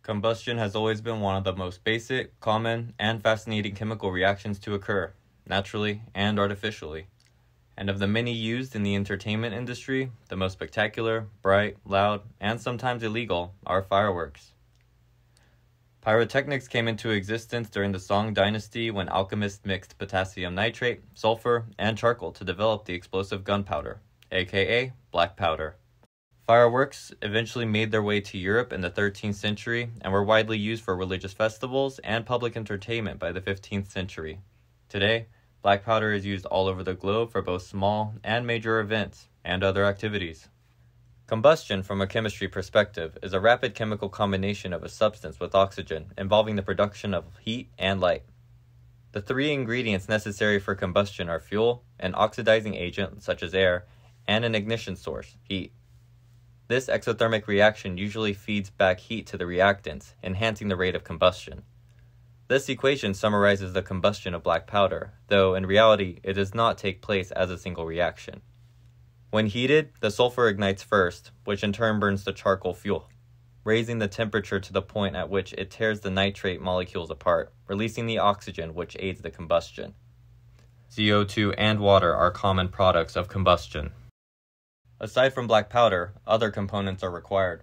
Combustion has always been one of the most basic, common, and fascinating chemical reactions to occur, naturally and artificially. And of the many used in the entertainment industry, the most spectacular, bright, loud, and sometimes illegal are fireworks. Pyrotechnics came into existence during the Song Dynasty when alchemists mixed potassium nitrate, sulfur, and charcoal to develop the explosive gunpowder, aka black powder. Fireworks eventually made their way to Europe in the 13th century and were widely used for religious festivals and public entertainment by the 15th century. Today, black powder is used all over the globe for both small and major events and other activities. Combustion, from a chemistry perspective, is a rapid chemical combination of a substance with oxygen involving the production of heat and light. The three ingredients necessary for combustion are fuel, an oxidizing agent such as air, and an ignition source, heat. This exothermic reaction usually feeds back heat to the reactants, enhancing the rate of combustion. This equation summarizes the combustion of black powder, though in reality it does not take place as a single reaction. When heated, the sulfur ignites first, which in turn burns the charcoal fuel, raising the temperature to the point at which it tears the nitrate molecules apart, releasing the oxygen which aids the combustion. CO2 and water are common products of combustion. Aside from black powder, other components are required.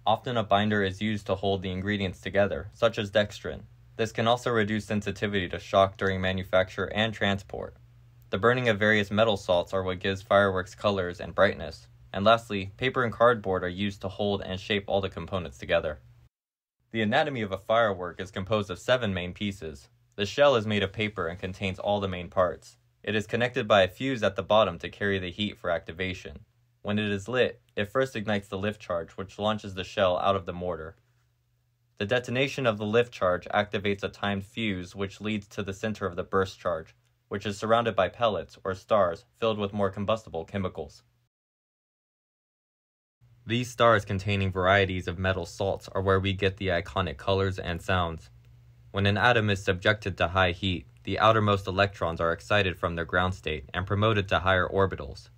Often a binder is used to hold the ingredients together, such as dextrin. This can also reduce sensitivity to shock during manufacture and transport. The burning of various metal salts are what gives fireworks colors and brightness. And lastly, paper and cardboard are used to hold and shape all the components together. The anatomy of a firework is composed of 7 main pieces. The shell is made of paper and contains all the main parts. It is connected by a fuse at the bottom to carry the heat for activation. When it is lit, it first ignites the lift charge, which launches the shell out of the mortar. The detonation of the lift charge activates a timed fuse, which leads to the center of the burst charge, which is surrounded by pellets or stars filled with more combustible chemicals. These stars containing varieties of metal salts are where we get the iconic colors and sounds. When an atom is subjected to high heat, the outermost electrons are excited from their ground state and promoted to higher orbitals.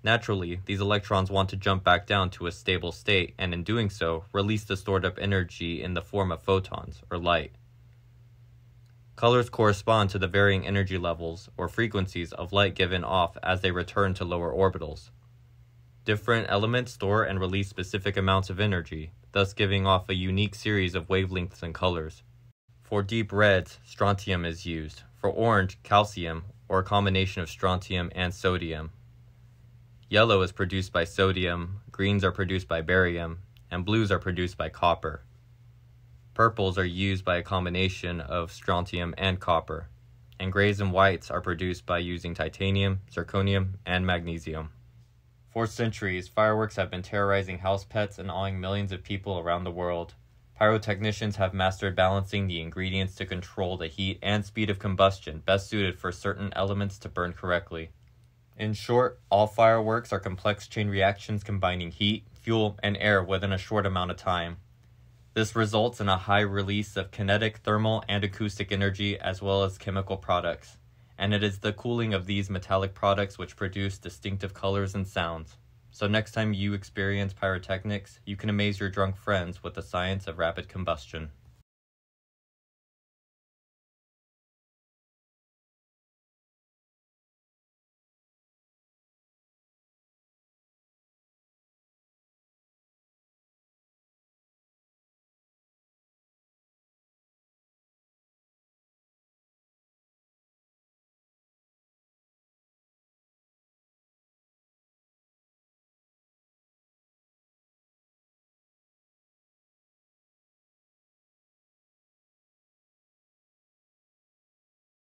Naturally, these electrons want to jump back down to a stable state and in doing so, release the stored up energy in the form of photons, or light. Colors correspond to the varying energy levels or frequencies of light given off as they return to lower orbitals. Different elements store and release specific amounts of energy, thus giving off a unique series of wavelengths and colors. For deep reds, strontium is used. For orange, calcium, or a combination of strontium and sodium. Yellow is produced by sodium, greens are produced by barium, and blues are produced by copper. Purples are used by a combination of strontium and copper, and grays and whites are produced by using titanium, zirconium, and magnesium. For centuries, fireworks have been terrorizing house pets and awing millions of people around the world. Pyrotechnicians have mastered balancing the ingredients to control the heat and speed of combustion best suited for certain elements to burn correctly. In short, all fireworks are complex chain reactions combining heat, fuel, and air within a short amount of time. This results in a high release of kinetic, thermal, and acoustic energy as well as chemical products, and it is the cooling of these metallic products which produce distinctive colors and sounds. So next time you experience pyrotechnics, you can amaze your drunk friends with the science of rapid combustion.